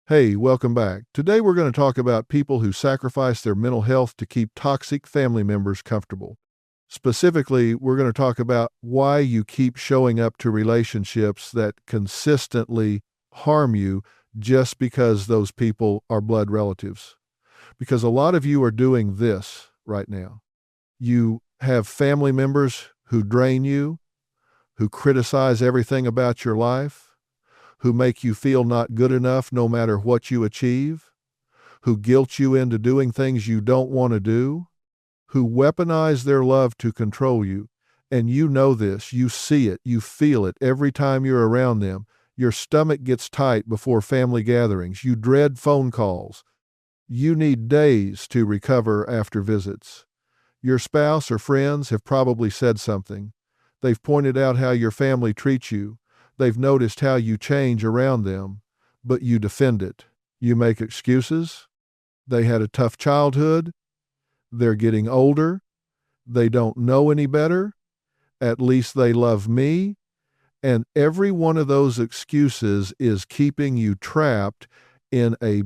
Hey, welcome back. Today we're going to talk about people who sacrifice their mental health to keep toxic family members comfortable. Specifically, we're going to talk about why you keep showing up to relationships that consistently harm you just because those people are blood relatives. Because a lot of you are doing this right now. You have family members who drain you, who criticize everything about your life, who make you feel not good enough no matter what you achieve, who guilt you into doing things you don't want to do, who weaponize their love to control you. And you know this, you see it, you feel it every time you're around them. Your stomach gets tight before family gatherings. You dread phone calls. You need days to recover after visits. Your spouse or friends have probably said something. They've pointed out how your family treats you. They've noticed how you change around them, but you defend it. You make excuses. They had a tough childhood. They're getting older. They don't know any better. At least they love me. And every one of those excuses is keeping you trapped in a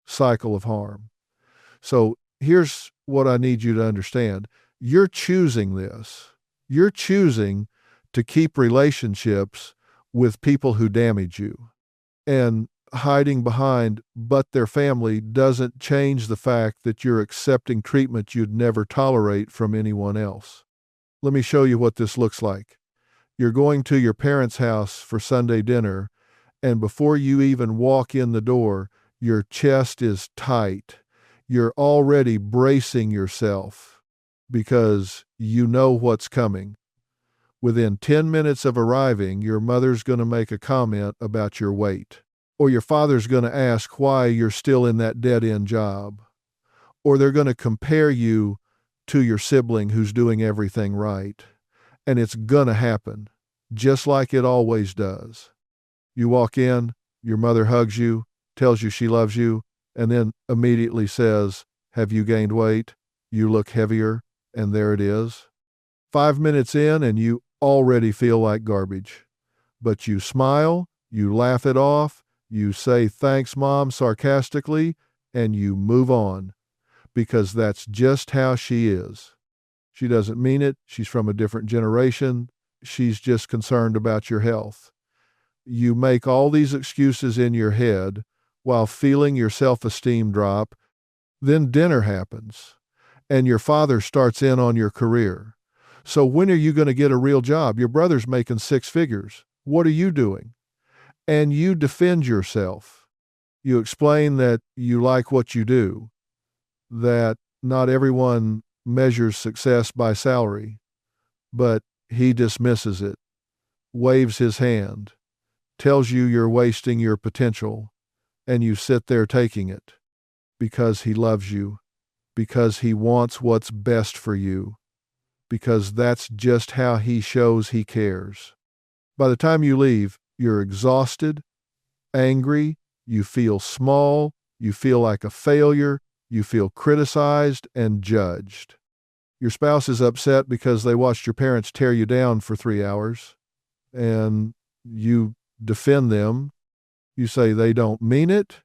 cycle of harm. So here's what I need you to understand. You're choosing this. You're choosing to keep relationships with people who damage you. And hiding behind, but their family doesn't change the fact that you're accepting treatment you'd never tolerate from anyone else. Let me show you what this looks like. You're going to your parents' house for Sunday dinner, and before you even walk in the door, your chest is tight. You're already bracing yourself because you know what's coming. Within 10 minutes of arriving, your mother's going to make a comment about your weight. Or your father's going to ask why you're still in that dead-end job. Or they're going to compare you to your sibling who's doing everything right. And it's going to happen, just like it always does. You walk in, your mother hugs you, tells you she loves you, and then immediately says, "Have you gained weight? You look heavier," and there it is. 5 minutes in and you already feel like garbage. But you smile, you laugh it off, you say thanks, Mom, sarcastically, and you move on because that's just how she is. She doesn't mean it. She's from a different generation. She's just concerned about your health. You make all these excuses in your head while feeling your self-esteem drop. Then dinner happens and your father starts in on your career. So when are you going to get a real job? Your brother's making 6 figures. What are you doing? And you defend yourself. You explain that you like what you do, that not everyone measures success by salary, but he dismisses it, waves his hand, tells you you're wasting your potential, and you sit there taking it because he loves you, because he wants what's best for you, because that's just how he shows he cares. By the time you leave, you're exhausted, angry, you feel small, you feel like a failure, you feel criticized and judged. Your spouse is upset because they watched your parents tear you down for 3 hours, and you defend them. You say they don't mean it.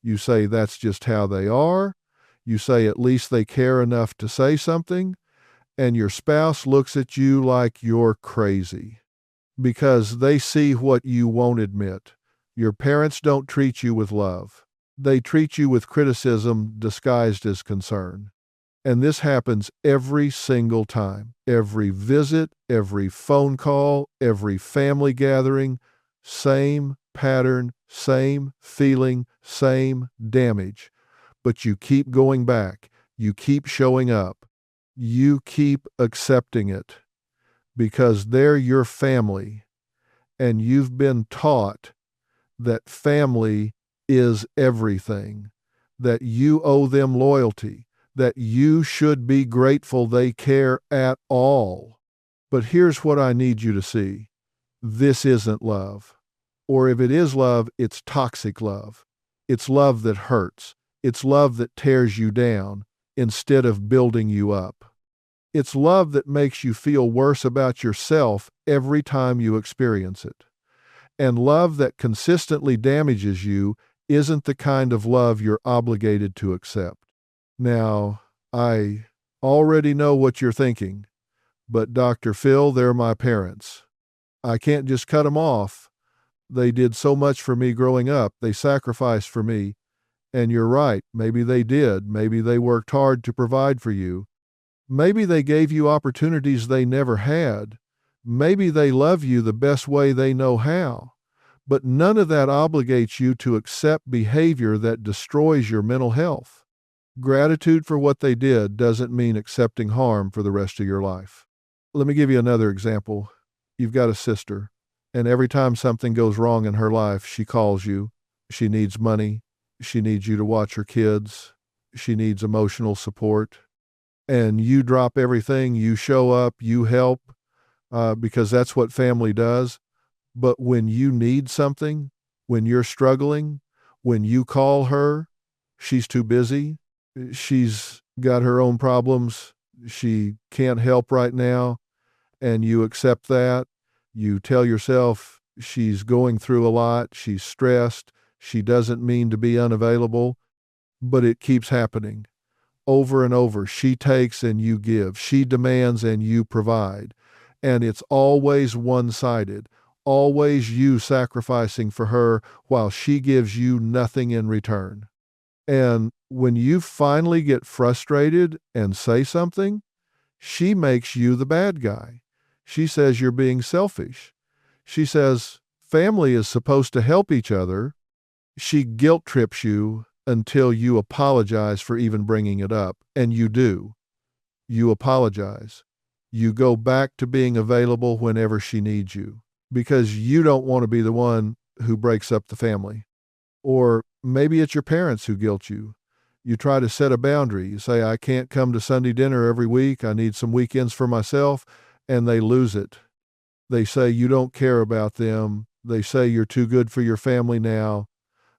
You say that's just how they are. You say at least they care enough to say something. And your spouse looks at you like you're crazy because they see what you won't admit. Your parents don't treat you with love. They treat you with criticism disguised as concern. And this happens every single time. Every visit, every phone call, every family gathering, same pattern, same feeling, same damage. But you keep going back. You keep showing up. You keep accepting it because they're your family, and you've been taught that family is everything, that you owe them loyalty, that you should be grateful they care at all. But here's what I need you to see. This isn't love. Or if it is love, it's toxic love. It's love that hurts. It's love that tears you down instead of building you up. It's love that makes you feel worse about yourself every time you experience it. And love that consistently damages you isn't the kind of love you're obligated to accept. Now, I already know what you're thinking, but Dr. Phil, they're my parents. I can't just cut them off. They did so much for me growing up. They sacrificed for me. And you're right. Maybe they did. Maybe they worked hard to provide for you. Maybe they gave you opportunities they never had. Maybe they love you the best way they know how. But none of that obligates you to accept behavior that destroys your mental health. Gratitude for what they did doesn't mean accepting harm for the rest of your life. Let me give you another example. You've got a sister, and every time something goes wrong in her life, she calls you. She needs money. She needs you to watch her kids. She needs emotional support. And you drop everything. You show up. You help because that's what family does. But when you need something, when you're struggling, when you call her, she's too busy. She's got her own problems. She can't help right now. And you accept that. You tell yourself she's going through a lot. She's stressed. She doesn't mean to be unavailable, but it keeps happening over and over. She takes and you give. She demands and you provide. And it's always one-sided, always you sacrificing for her while she gives you nothing in return. And when you finally get frustrated and say something, she makes you the bad guy. She says you're being selfish. She says family is supposed to help each other. She guilt trips you until you apologize for even bringing it up. And you do. You apologize. You go back to being available whenever she needs you because you don't want to be the one who breaks up the family. Or maybe it's your parents who guilt you. You try to set a boundary. You say, I can't come to Sunday dinner every week. I need some weekends for myself. And they lose it. They say you don't care about them. They say you're too good for your family now.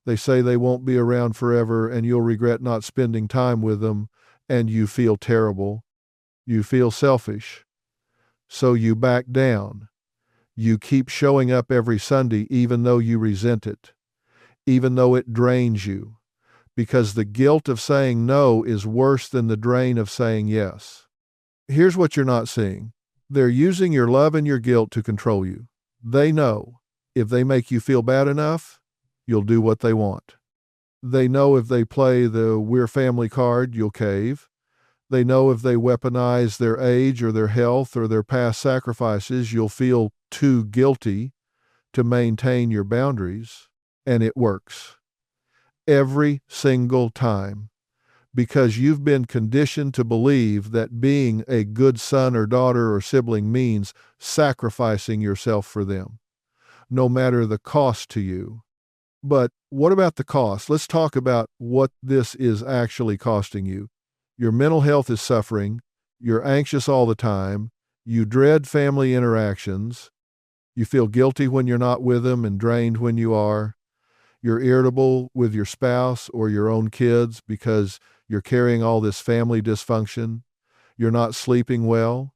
They say they won't be around forever and you'll regret not spending time with them. And you feel terrible. You feel selfish. So you back down. You keep showing up every Sunday even though you resent it, even though it drains you, because the guilt of saying no is worse than the drain of saying yes. Here's what you're not seeing. They're using your love and your guilt to control you. They know if they make you feel bad enough, you'll do what they want. They know if they play the we're family card, you'll cave. They know if they weaponize their age or their health or their past sacrifices, you'll feel too guilty to maintain your boundaries. And it works. Every single time. Because you've been conditioned to believe that being a good son or daughter or sibling means sacrificing yourself for them, no matter the cost to you. But what about the cost? Let's talk about what this is actually costing you. Your mental health is suffering. You're anxious all the time. You dread family interactions. You feel guilty when you're not with them and drained when you are. You're irritable with your spouse or your own kids because you're carrying all this family dysfunction. You're not sleeping well.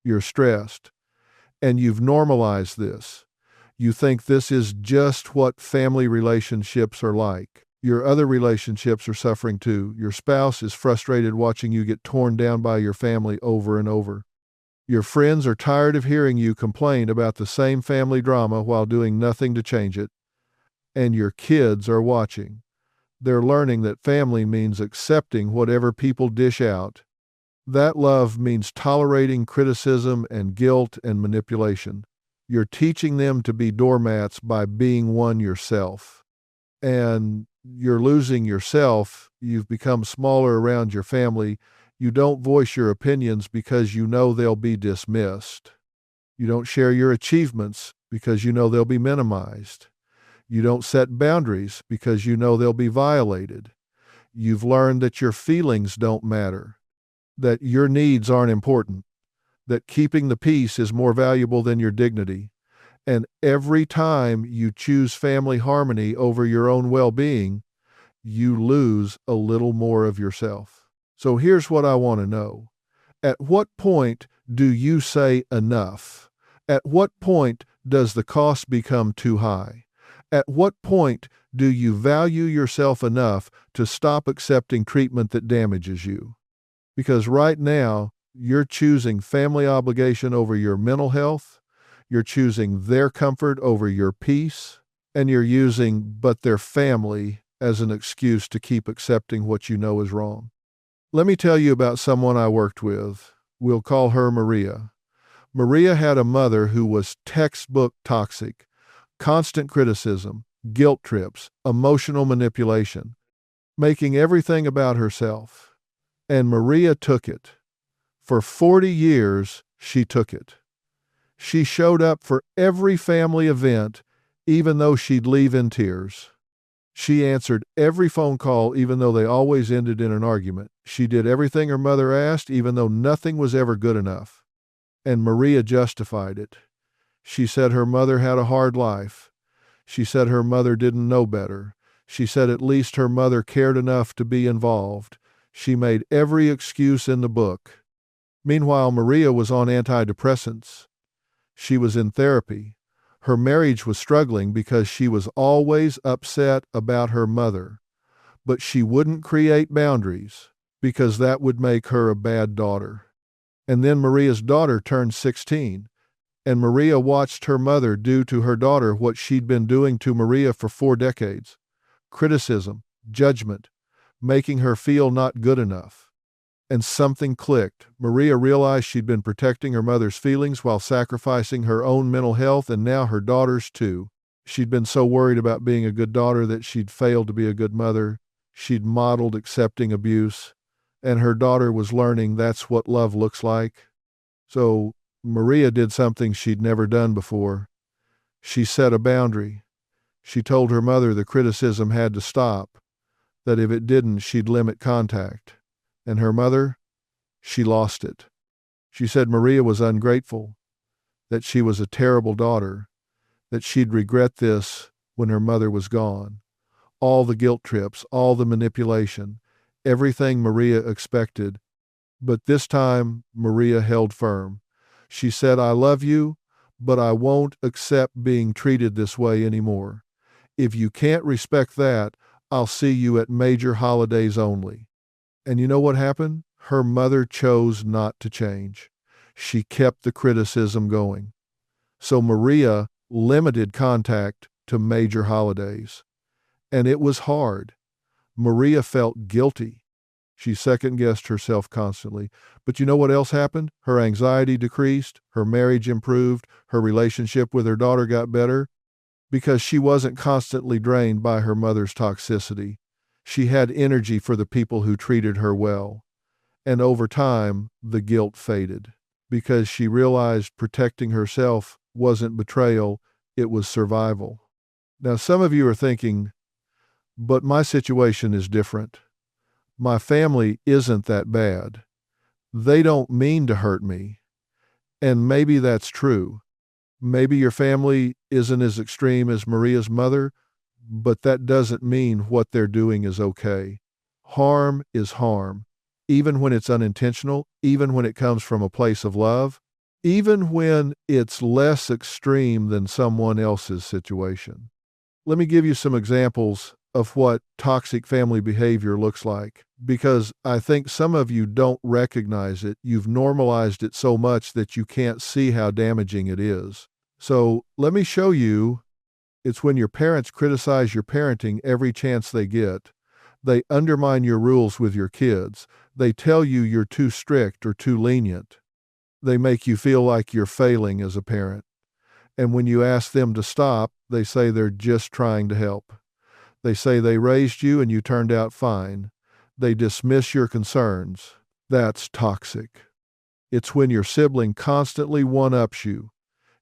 You're stressed. And you've normalized this. You think this is just what family relationships are like. Your other relationships are suffering too. Your spouse is frustrated watching you get torn down by your family over and over. Your friends are tired of hearing you complain about the same family drama while doing nothing to change it. And your kids are watching. They're learning that family means accepting whatever people dish out. That love means tolerating criticism and guilt and manipulation. You're teaching them to be doormats by being one yourself. And you're losing yourself. You've become smaller around your family. You don't voice your opinions because you know they'll be dismissed. You don't share your achievements because you know they'll be minimized. You don't set boundaries because you know they'll be violated. You've learned that your feelings don't matter, that your needs aren't important, that keeping the peace is more valuable than your dignity. And every time you choose family harmony over your own well-being, you lose a little more of yourself. So here's what I want to know. At what point do you say enough? At what point does the cost become too high? At what point do you value yourself enough to stop accepting treatment that damages you? Because right now, you're choosing family obligation over your mental health, you're choosing their comfort over your peace, and you're using "but they're family" as an excuse to keep accepting what you know is wrong. Let me tell you about someone I worked with. We'll call her Maria. Maria had a mother who was textbook toxic, constant criticism, guilt trips, emotional manipulation, making everything about herself. And Maria took it. For 40 years, she took it. She showed up for every family event, even though she'd leave in tears. She answered every phone call, even though they always ended in an argument. She did everything her mother asked, even though nothing was ever good enough. And Maria justified it. She said her mother had a hard life. She said her mother didn't know better. She said at least her mother cared enough to be involved. She made every excuse in the book. Meanwhile, Maria was on antidepressants. She was in therapy. Her marriage was struggling because she was always upset about her mother. But she wouldn't create boundaries because that would make her a bad daughter. And then Maria's daughter turned 16, and Maria watched her mother do to her daughter what she'd been doing to Maria for 4 decades: criticism, judgment, making her feel not good enough. And something clicked. Maria realized she'd been protecting her mother's feelings while sacrificing her own mental health, and now her daughter's too. She'd been so worried about being a good daughter that she'd failed to be a good mother. She'd modeled accepting abuse, and her daughter was learning that's what love looks like. So Maria did something she'd never done before. She set a boundary. She told her mother the criticism had to stop, that if it didn't, she'd limit contact. And her mother, she lost it. She said Maria was ungrateful, that she was a terrible daughter, that she'd regret this when her mother was gone. All the guilt trips, all the manipulation, everything Maria expected. But this time, Maria held firm. She said, "I love you, but I won't accept being treated this way anymore. If you can't respect that, I'll see you at major holidays only." And you know what happened? Her mother chose not to change. She kept the criticism going. So Maria limited contact to major holidays. And it was hard. Maria felt guilty. She second-guessed herself constantly. But you know what else happened? Her anxiety decreased, her marriage improved, her relationship with her daughter got better, because she wasn't constantly drained by her mother's toxicity. She had energy for the people who treated her well. And over time, the guilt faded, because she realized protecting herself wasn't betrayal, it was survival. Now, some of you are thinking, but my situation is different. My family isn't that bad. They don't mean to hurt me. And maybe that's true. Maybe your family isn't as extreme as Maria's mother, but that doesn't mean what they're doing is okay. Harm is harm, even when it's unintentional, even when it comes from a place of love, even when it's less extreme than someone else's situation. Let me give you some examples of what toxic family behavior looks like, because I think some of you don't recognize it. You've normalized it so much that you can't see how damaging it is. So let me show you. It's when your parents criticize your parenting every chance they get. They undermine your rules with your kids. They tell you you're too strict or too lenient. They make you feel like you're failing as a parent. And when you ask them to stop, they say they're just trying to help. They say they raised you and you turned out fine. They dismiss your concerns. That's toxic. It's when your sibling constantly one-ups you.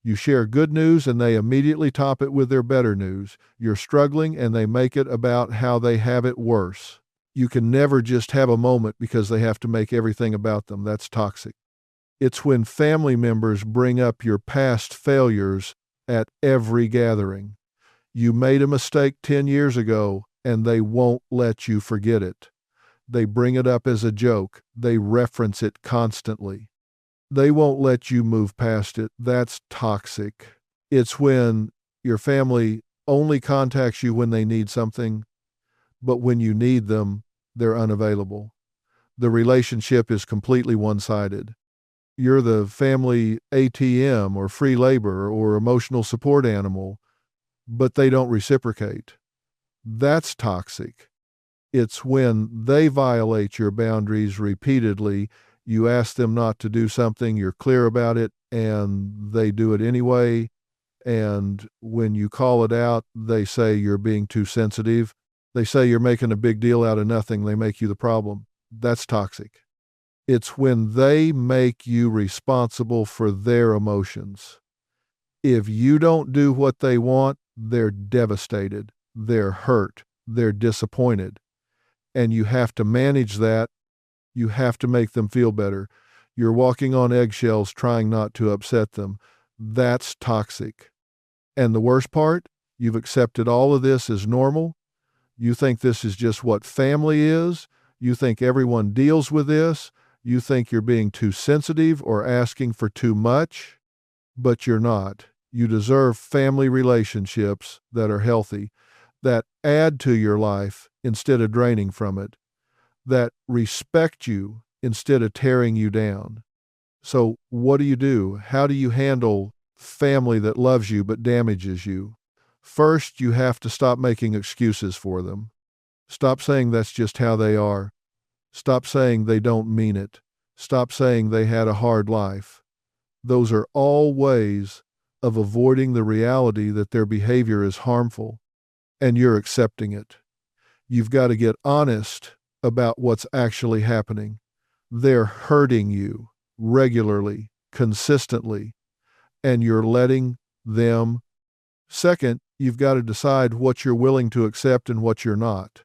You share good news and they immediately top it with their better news. You're struggling and they make it about how they have it worse. You can never just have a moment because they have to make everything about them. That's toxic. It's when family members bring up your past failures at every gathering. You made a mistake 10 years ago and they won't let you forget it. They bring it up as a joke. They reference it constantly. They won't let you move past it. That's toxic. It's when your family only contacts you when they need something, but when you need them, they're unavailable. The relationship is completely one-sided. You're the family ATM or free labor or emotional support animal, but they don't reciprocate. That's toxic. It's when they violate your boundaries repeatedly. You ask them not to do something, you're clear about it, and they do it anyway. And when you call it out, they say you're being too sensitive. They say you're making a big deal out of nothing. They make you the problem. That's toxic. It's when they make you responsible for their emotions. If you don't do what they want, they're devastated, they're hurt, they're disappointed. And you have to manage that. You have to make them feel better. You're walking on eggshells trying not to upset them. That's toxic. And the worst part, you've accepted all of this as normal. You think this is just what family is. You think everyone deals with this. You think you're being too sensitive or asking for too much, but you're not. You deserve family relationships that are healthy, that add to your life instead of draining from it, that respect you instead of tearing you down. So what do? How do you handle family that loves you but damages you? First, you have to stop making excuses for them. Stop saying that's just how they are. Stop saying they don't mean it. Stop saying they had a hard life. Those are all ways of avoiding the reality that their behavior is harmful, and you're accepting it. You've got to get honest about what's actually happening. They're hurting you regularly, consistently, and you're letting them. Second, you've got to decide what you're willing to accept and what you're not.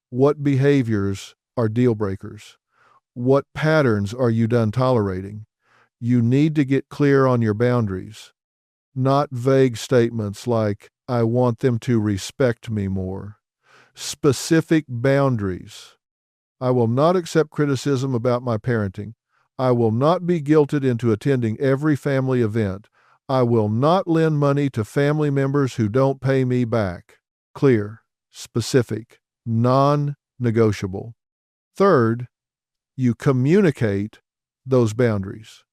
What behaviors are deal breakers? What patterns are you done tolerating? You need to get clear on your boundaries, not vague statements like, I want them to respect me more. Specific boundaries. I will not accept criticism about my parenting. I will not be guilted into attending every family event. I will not lend money to family members who don't pay me back. Clear, specific, non-negotiable. Third, you communicate those boundaries.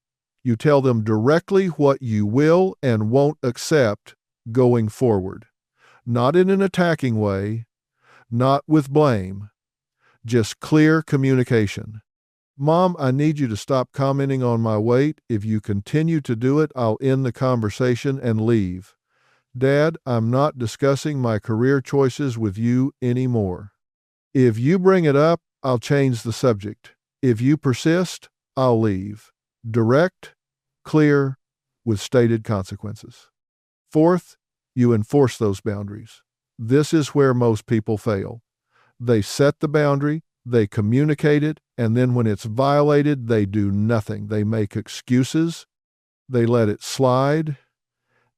You tell them directly what you will and won't accept going forward. Not in an attacking way, not with blame, just clear communication. Mom, I need you to stop commenting on my weight. If you continue to do it, I'll end the conversation and leave. Dad, I'm not discussing my career choices with you anymore. If you bring it up, I'll change the subject. If you persist, I'll leave. Direct, clear, with stated consequences. Fourth, you enforce those boundaries. This is where most people fail. They set the boundary, they communicate it, and then when it's violated, they do nothing. They make excuses, they let it slide,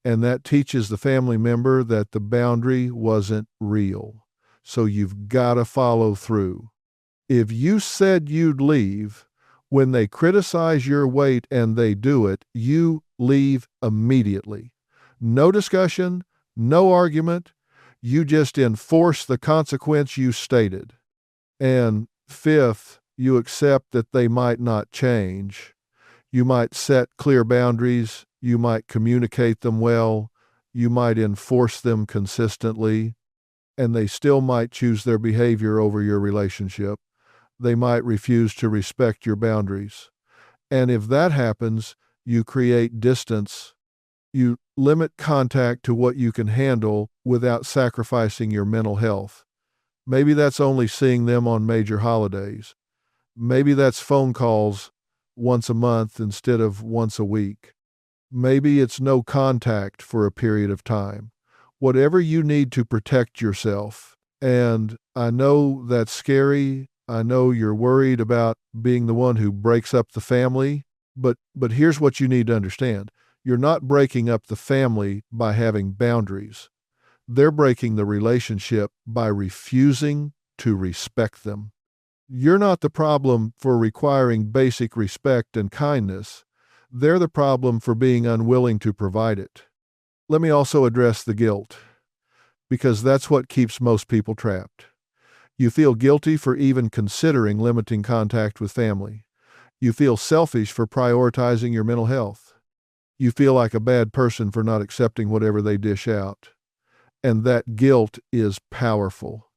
and that teaches the family member that the boundary wasn't real. So you've got to follow through. If you said you'd leave, when they criticize your weight and they do it, you leave immediately. No discussion, no argument. You just enforce the consequence you stated. And fifth, you accept that they might not change. You might set clear boundaries. You might communicate them well. You might enforce them consistently. And they still might choose their behavior over your relationship. They might refuse to respect your boundaries. And if that happens, you create distance. You limit contact to what you can handle without sacrificing your mental health. Maybe that's only seeing them on major holidays. Maybe that's phone calls once a month instead of once a week. Maybe it's no contact for a period of time. Whatever you need to protect yourself. And I know that's scary. I know you're worried about being the one who breaks up the family, but here's what you need to understand. You're not breaking up the family by having boundaries. They're breaking the relationship by refusing to respect them. You're not the problem for requiring basic respect and kindness. They're the problem for being unwilling to provide it. Let me also address the guilt. because that's what keeps most people trapped. You feel guilty for even considering limiting contact with family. You feel selfish for prioritizing your mental health. You feel like a bad person for not accepting whatever they dish out. And that guilt is powerful.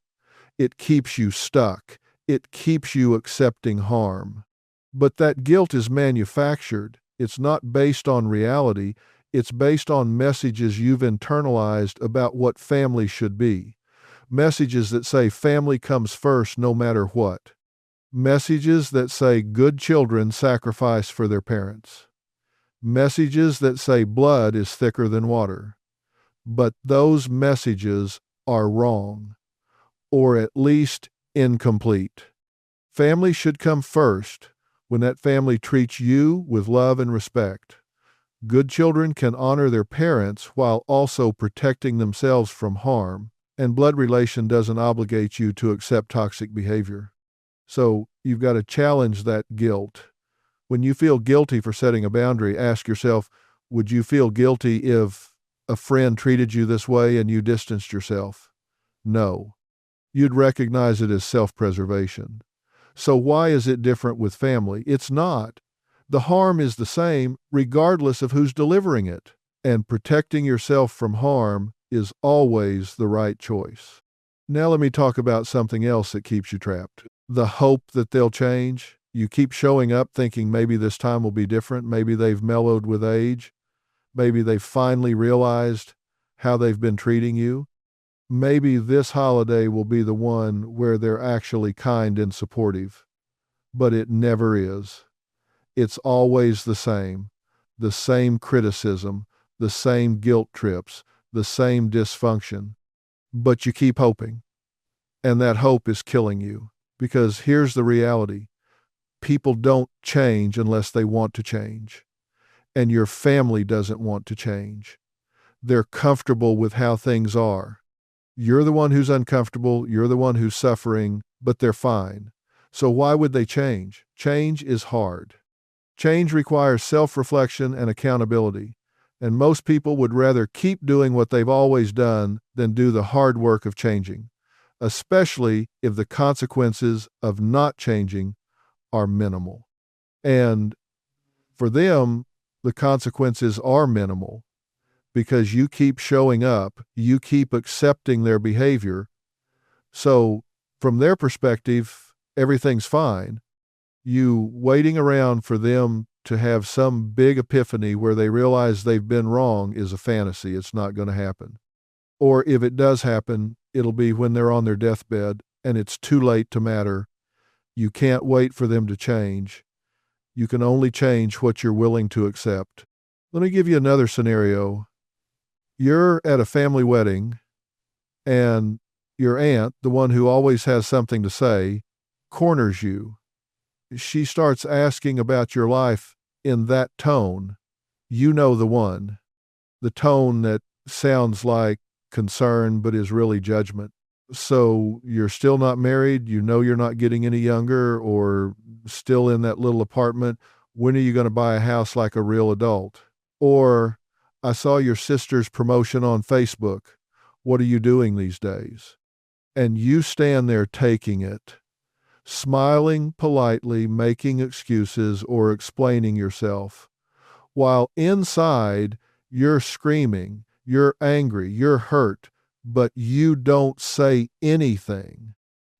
It keeps you stuck. It keeps you accepting harm. But that guilt is manufactured. It's not based on reality. It's based on messages you've internalized about what family should be. Messages that say family comes first no matter what. Messages that say good children sacrifice for their parents. Messages that say blood is thicker than water. But those messages are wrong, or at least incomplete. Family should come first when that family treats you with love and respect. Good children can honor their parents while also protecting themselves from harm, and blood relation doesn't obligate you to accept toxic behavior. So you've got to challenge that guilt. When you feel guilty for setting a boundary, ask yourself, would you feel guilty if a friend treated you this way and you distanced yourself? No. You'd recognize it as self-preservation. So why is it different with family? It's not. The harm is the same regardless of who's delivering it. And protecting yourself from harm is always the right choice. Now let me talk about something else that keeps you trapped. The hope that they'll change. You keep showing up thinking maybe this time will be different. Maybe they've mellowed with age. Maybe they've finally realized how they've been treating you. Maybe this holiday will be the one where they're actually kind and supportive. But it never is. It's always the same criticism, the same guilt trips, the same dysfunction. But you keep hoping. And that hope is killing you. Because here's the reality. People don't change unless they want to change. And your family doesn't want to change. They're comfortable with how things are. You're the one who's uncomfortable, you're the one who's suffering, but they're fine. So why would they change? Change is hard. Change requires self-reflection and accountability. And most people would rather keep doing what they've always done than do the hard work of changing, especially if the consequences of not changing are minimal. And for them, the consequences are minimal because you keep showing up, you keep accepting their behavior. So from their perspective, everything's fine. You waiting around for them to have some big epiphany where they realize they've been wrong is a fantasy. It's not going to happen. Or if it does happen, it'll be when they're on their deathbed and it's too late to matter. You can't wait for them to change. You can only change what you're willing to accept. Let me give you another scenario. You're at a family wedding and your aunt, the one who always has something to say, corners you. She starts asking about your life in that tone. You know the one. The tone that sounds like concern but is really judgment. So you're still not married, you know you're not getting any younger or still in that little apartment. When are you going to buy a house like a real adult? Or, I saw your sister's promotion on Facebook. What are you doing these days? And you stand there taking it, smiling politely, making excuses or explaining yourself, while inside you're screaming, you're angry, you're hurt, but you don't say anything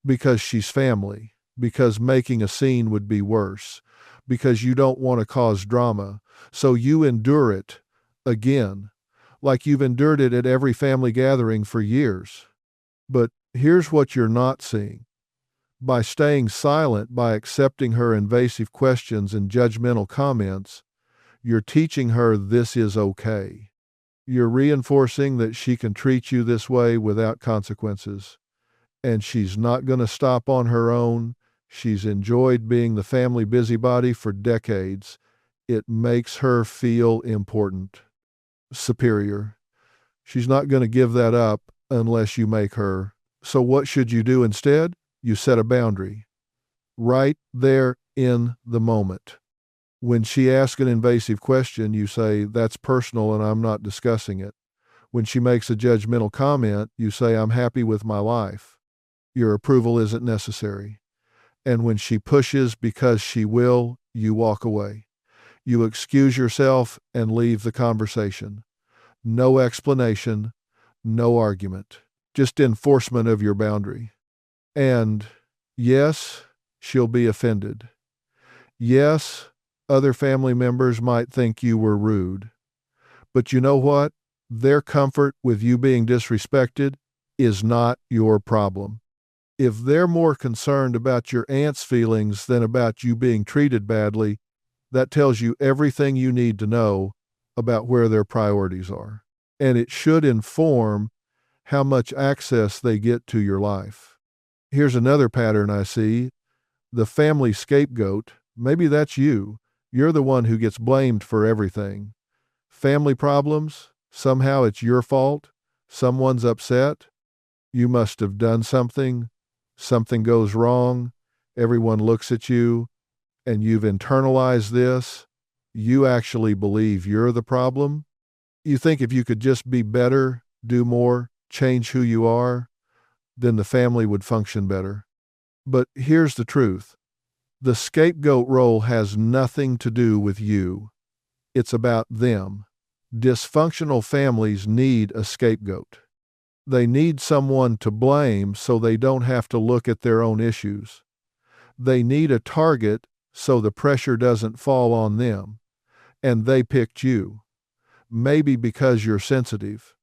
because she's family, because making a scene would be worse, because you don't want to cause drama. So you endure it again, like you've endured it at every family gathering for years. But here's what you're not seeing. By staying silent, by accepting her invasive questions and judgmental comments, you're teaching her this is okay. You're reinforcing that she can treat you this way without consequences. And she's not going to stop on her own. She's enjoyed being the family busybody for decades. It makes her feel important, superior. She's not going to give that up unless you make her. So what should you do instead? You set a boundary. Right there in the moment. When she asks an invasive question, you say, that's personal and I'm not discussing it. When she makes a judgmental comment, you say, "I'm happy with my life. Your approval isn't necessary." And when she pushes because she will, you walk away. You excuse yourself and leave the conversation. No explanation, no argument, just enforcement of your boundary. And yes, she'll be offended. Yes, other family members might think you were rude. But you know what? Their comfort with you being disrespected is not your problem. If they're more concerned about your aunt's feelings than about you being treated badly, that tells you everything you need to know about where their priorities are. And it should inform how much access they get to your life. Here's another pattern I see: the family scapegoat. Maybe that's you. You're the one who gets blamed for everything. Family problems, somehow it's your fault. Someone's upset. You must have done something. Something goes wrong. Everyone looks at you, and you've internalized this. You actually believe you're the problem. You think if you could just be better, do more, change who you are, then the family would function better. But here's the truth. The scapegoat role has nothing to do with you. It's about them. Dysfunctional families need a scapegoat. They need someone to blame so they don't have to look at their own issues. They need a target so the pressure doesn't fall on them. And they picked you. Maybe because you're sensitive.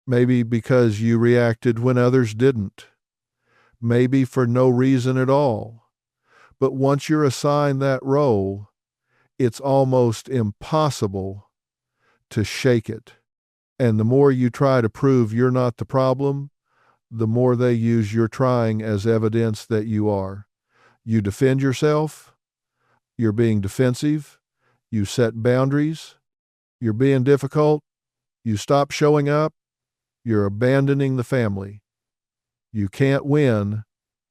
Maybe because you reacted when others didn't. Maybe for no reason at all. But once you're assigned that role, it's almost impossible to shake it. And the more you try to prove you're not the problem, the more they use your trying as evidence that you are. You defend yourself, you're being defensive, you set boundaries, you're being difficult, you stop showing up, you're abandoning the family. You can't win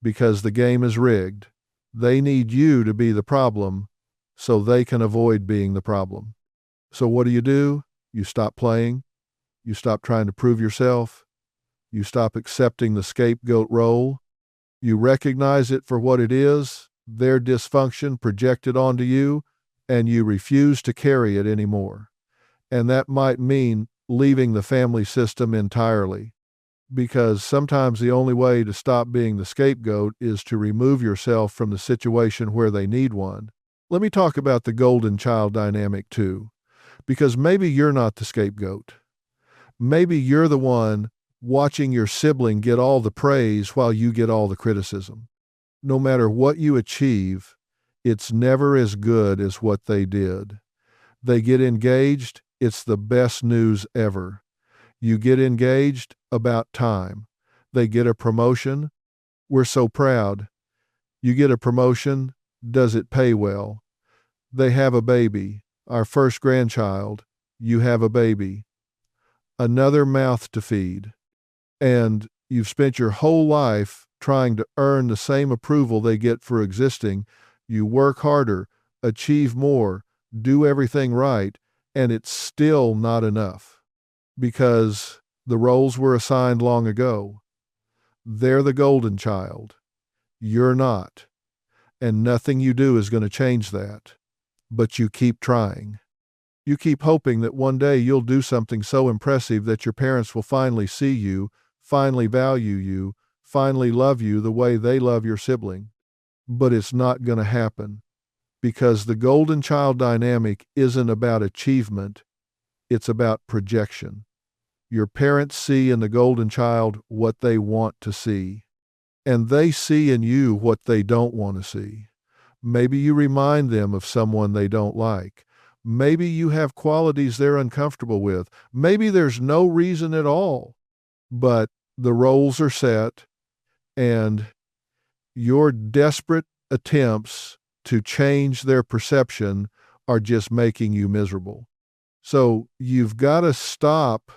because the game is rigged. They need you to be the problem so they can avoid being the problem. So what do? You stop playing. You stop trying to prove yourself. You stop accepting the scapegoat role. You recognize it for what it is, their dysfunction projected onto you, and you refuse to carry it anymore. And that might mean leaving the family system entirely, because sometimes the only way to stop being the scapegoat is to remove yourself from the situation where they need one. Let me talk about the golden child dynamic too, because maybe you're not the scapegoat. Maybe you're the one watching your sibling get all the praise while you get all the criticism. No matter what you achieve, it's never as good as what they did. They get engaged, it's the best news ever. You get engaged, about time. They get a promotion, we're so proud. You get a promotion, does it pay well? They have a baby, our first grandchild, you have a baby. Another mouth to feed. And you've spent your whole life trying to earn the same approval they get for existing. You work harder, achieve more, do everything right, and it's still not enough. Because the roles were assigned long ago. They're the golden child. You're not. And nothing you do is going to change that. But you keep trying. You keep hoping that one day you'll do something so impressive that your parents will finally see you, finally value you, finally love you the way they love your sibling. But it's not going to happen, because the golden child dynamic isn't about achievement, it's about projection. Your parents see in the golden child what they want to see, and they see in you what they don't want to see. Maybe you remind them of someone they don't like. Maybe you have qualities they're uncomfortable with. Maybe there's no reason at all. But the roles are set, and your desperate attempts to change their perception are just making you miserable. So you've got to stop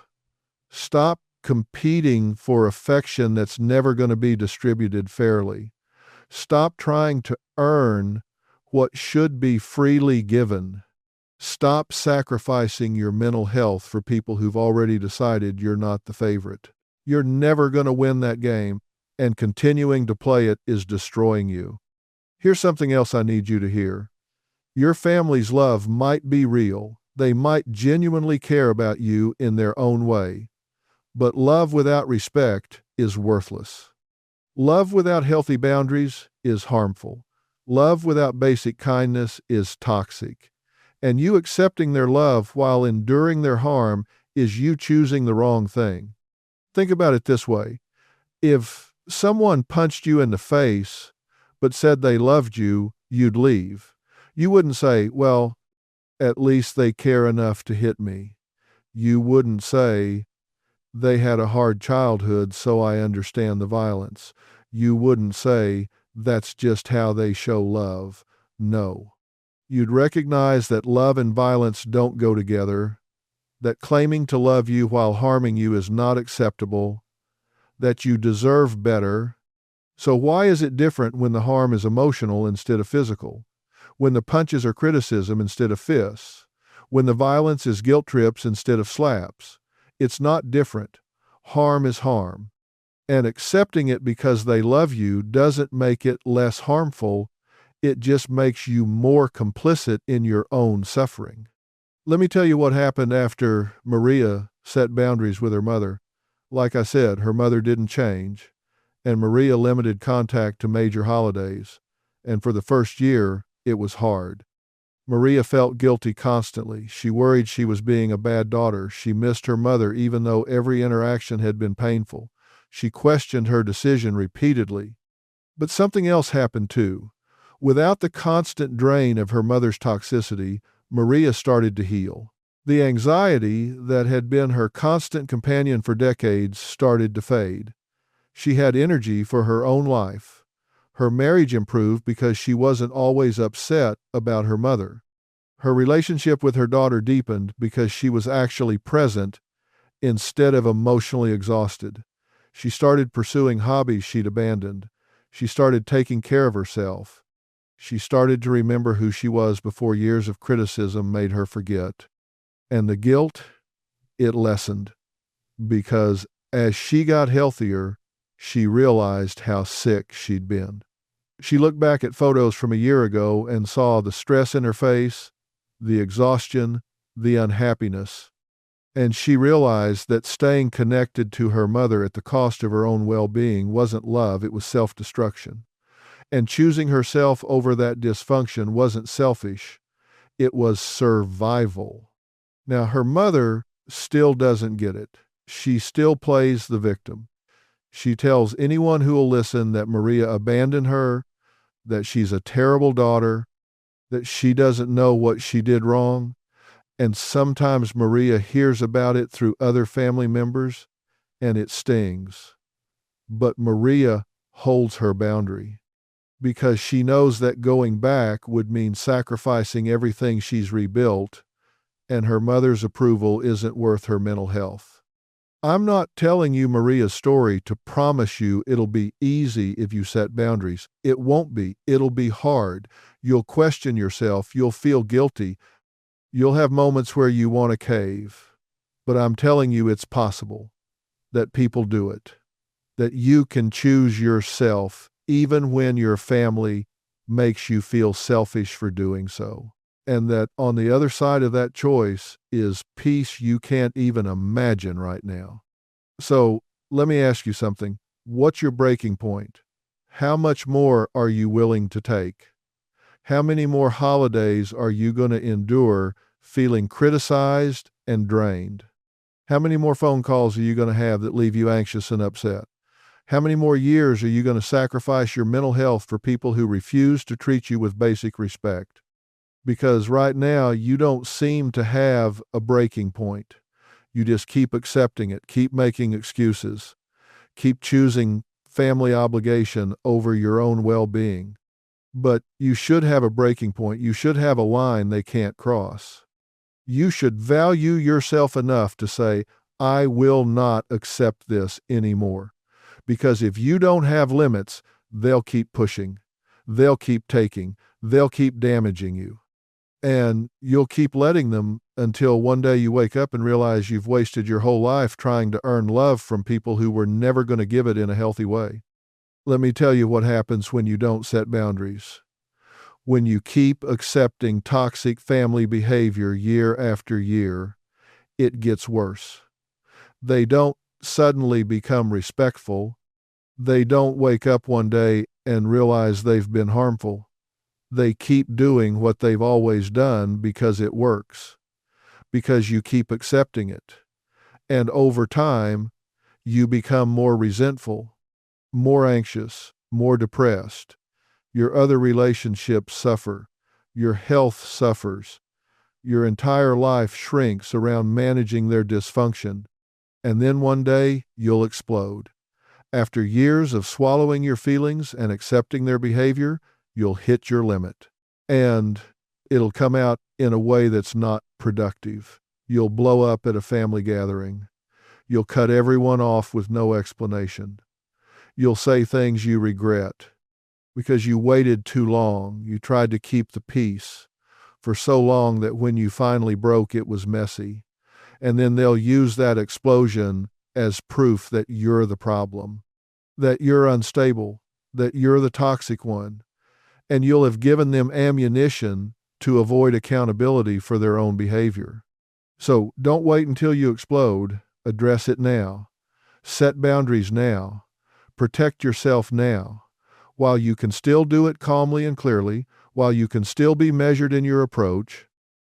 competing for affection that's never going to be distributed fairly. Stop trying to earn what should be freely given. Stop sacrificing your mental health for people who've already decided you're not the favorite. You're never going to win that game, and continuing to play it is destroying you. Here's something else I need you to hear. Your family's love might be real. They might genuinely care about you in their own way. But love without respect is worthless. Love without healthy boundaries is harmful. Love without basic kindness is toxic. And you accepting their love while enduring their harm is you choosing the wrong thing. Think about it this way. If someone punched you in the face but said they loved you, you'd leave. You wouldn't say, well, at least they care enough to hit me. You wouldn't say, they had a hard childhood, so I understand the violence. You wouldn't say, that's just how they show love. No. You'd recognize that love and violence don't go together, that claiming to love you while harming you is not acceptable, that you deserve better. So why is it different when the harm is emotional instead of physical? When the punches are criticism instead of fists? When the violence is guilt trips instead of slaps? It's not different. Harm is harm. And accepting it because they love you doesn't make it less harmful. It just makes you more complicit in your own suffering. Let me tell you what happened after Maria set boundaries with her mother. Like I said, her mother didn't change, and Maria limited contact to major holidays. And for the first year, it was hard. Maria felt guilty constantly. She worried she was being a bad daughter. She missed her mother even though every interaction had been painful. She questioned her decision repeatedly. But something else happened too. Without the constant drain of her mother's toxicity, Maria started to heal. The anxiety that had been her constant companion for decades started to fade. She had energy for her own life. Her marriage improved because she wasn't always upset about her mother. Her relationship with her daughter deepened because she was actually present instead of emotionally exhausted. She started pursuing hobbies she'd abandoned. She started taking care of herself. She started to remember who she was before years of criticism made her forget. And the guilt, it lessened, because as she got healthier, she realized how sick she'd been. She looked back at photos from a year ago and saw the stress in her face, the exhaustion, the unhappiness. And she realized that staying connected to her mother at the cost of her own well-being wasn't love, it was self-destruction. And choosing herself over that dysfunction wasn't selfish, it was survival. Now, her mother still doesn't get it. She still plays the victim. She tells anyone who will listen that Maria abandoned her, that she's a terrible daughter, that she doesn't know what she did wrong. And sometimes Maria hears about it through other family members, and it stings. But Maria holds her boundary because she knows that going back would mean sacrificing everything she's rebuilt, and her mother's approval isn't worth her mental health. I'm not telling you Maria's story to promise you it'll be easy if you set boundaries. It won't be. It'll be hard. You'll question yourself. You'll feel guilty. You'll have moments where you want to cave. But I'm telling you it's possible, that people do it, that you can choose yourself even when your family makes you feel selfish for doing so. And that on the other side of that choice is peace you can't even imagine right now. So let me ask you something. What's your breaking point? How much more are you willing to take? How many more holidays are you going to endure feeling criticized and drained? How many more phone calls are you going to have that leave you anxious and upset? How many more years are you going to sacrifice your mental health for people who refuse to treat you with basic respect? Because right now you don't seem to have a breaking point. You just keep accepting it, keep making excuses, keep choosing family obligation over your own well-being. But you should have a breaking point. You should have a line they can't cross. You should value yourself enough to say, I will not accept this anymore. Because if you don't have limits, they'll keep pushing. They'll keep taking. They'll keep damaging you. And you'll keep letting them until one day you wake up and realize you've wasted your whole life trying to earn love from people who were never going to give it in a healthy way. Let me tell you what happens when you don't set boundaries. When you keep accepting toxic family behavior year after year, it gets worse. They don't suddenly become respectful. They don't wake up one day and realize they've been harmful. They keep doing what they've always done because it works, because you keep accepting it. And over time, you become more resentful, more anxious, more depressed. Your other relationships suffer. Your health suffers. Your entire life shrinks around managing their dysfunction. And then one day, you'll explode. After years of swallowing your feelings and accepting their behavior, you'll hit your limit. And it'll come out in a way that's not productive. You'll blow up at a family gathering. You'll cut everyone off with no explanation. You'll say things you regret because you waited too long. You tried to keep the peace for so long that when you finally broke, it was messy. And then they'll use that explosion as proof that you're the problem, that you're unstable, that you're the toxic one. And you'll have given them ammunition to avoid accountability for their own behavior. So don't wait until you explode. Address it now. Set boundaries now. Protect yourself now. While you can still do it calmly and clearly, while you can still be measured in your approach,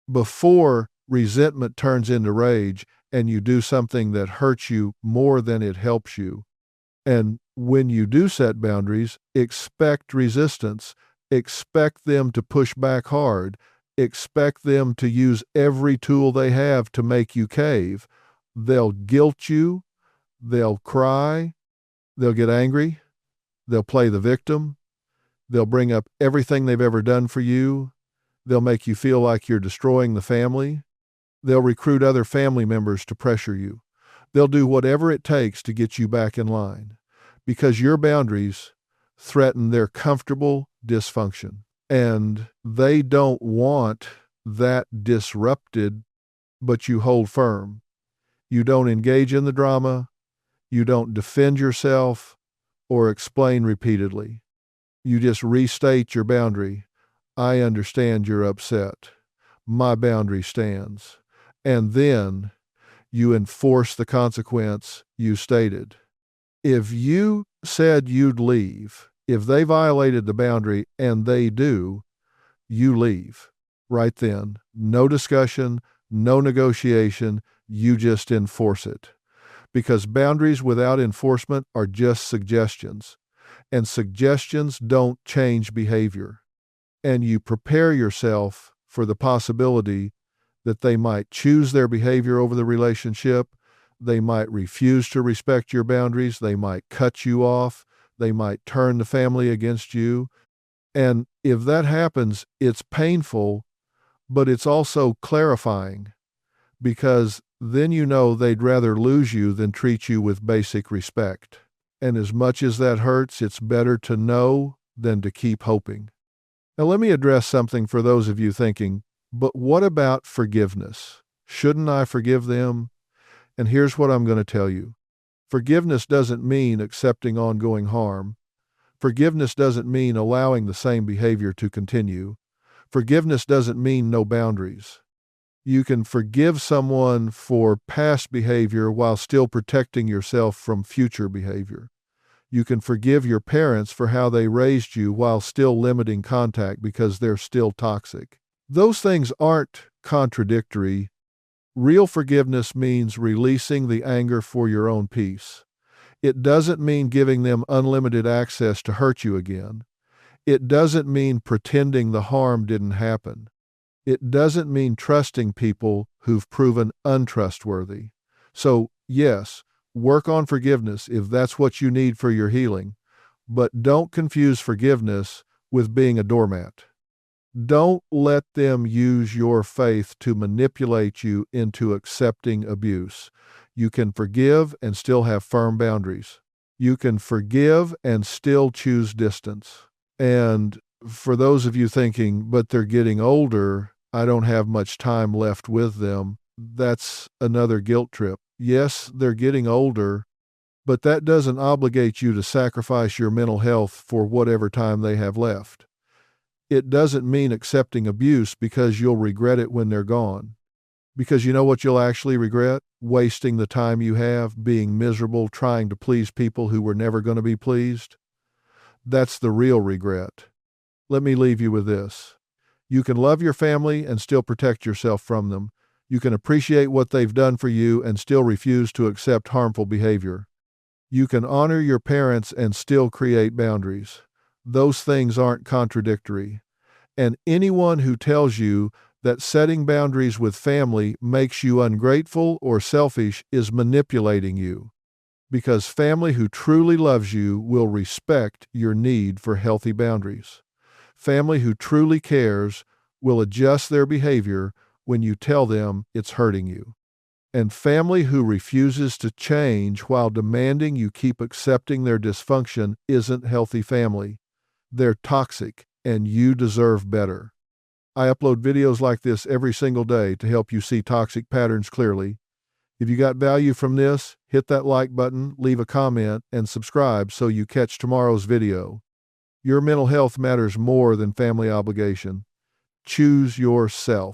before resentment turns into rage and you do something that hurts you more than it helps you. And when you do set boundaries, expect resistance. Expect them to push back hard. Expect them to use every tool they have to make you cave. They'll guilt you. They'll cry. They'll get angry. They'll play the victim. They'll bring up everything they've ever done for you. They'll make you feel like you're destroying the family. They'll recruit other family members to pressure you. They'll do whatever it takes to get you back in line because your boundaries threaten their comfortable dysfunction. And they don't want that disrupted, but you hold firm. You don't engage in the drama. You don't defend yourself or explain repeatedly. You just restate your boundary. I understand you're upset. My boundary stands. And then you enforce the consequence you stated. If you said you'd leave, if they violated the boundary, and they do, you leave right then. No discussion, no negotiation, you just enforce it. Because boundaries without enforcement are just suggestions, and suggestions don't change behavior. And you prepare yourself for the possibility that they might choose their behavior over the relationship. They might refuse to respect your boundaries. They might cut you off. They might turn the family against you. And if that happens, it's painful, but it's also clarifying because then you know they'd rather lose you than treat you with basic respect. And as much as that hurts, it's better to know than to keep hoping. Now, let me address something for those of you thinking, but what about forgiveness? Shouldn't I forgive them? And here's what I'm going to tell you. Forgiveness doesn't mean accepting ongoing harm. Forgiveness doesn't mean allowing the same behavior to continue. Forgiveness doesn't mean no boundaries. You can forgive someone for past behavior while still protecting yourself from future behavior. You can forgive your parents for how they raised you while still limiting contact because they're still toxic. Those things aren't contradictory. Real forgiveness means releasing the anger for your own peace. It doesn't mean giving them unlimited access to hurt you again. It doesn't mean pretending the harm didn't happen. It doesn't mean trusting people who've proven untrustworthy. So, yes, work on forgiveness if that's what you need for your healing, but don't confuse forgiveness with being a doormat. Don't let them use your faith to manipulate you into accepting abuse. You can forgive and still have firm boundaries. You can forgive and still choose distance. And for those of you thinking, but they're getting older, I don't have much time left with them. That's another guilt trip. Yes, they're getting older, but that doesn't obligate you to sacrifice your mental health for whatever time they have left. It doesn't mean accepting abuse because you'll regret it when they're gone. Because you know what you'll actually regret? Wasting the time you have, being miserable, trying to please people who were never going to be pleased. That's the real regret. Let me leave you with this. You can love your family and still protect yourself from them. You can appreciate what they've done for you and still refuse to accept harmful behavior. You can honor your parents and still create boundaries. Those things aren't contradictory. And anyone who tells you that setting boundaries with family makes you ungrateful or selfish is manipulating you. Because family who truly loves you will respect your need for healthy boundaries. Family who truly cares will adjust their behavior when you tell them it's hurting you. And family who refuses to change while demanding you keep accepting their dysfunction isn't healthy family. They're toxic, and you deserve better. I upload videos like this every single day to help you see toxic patterns clearly. If you got value from this, hit that like button, leave a comment, and subscribe so you catch tomorrow's video. Your mental health matters more than family obligation. Choose yourself.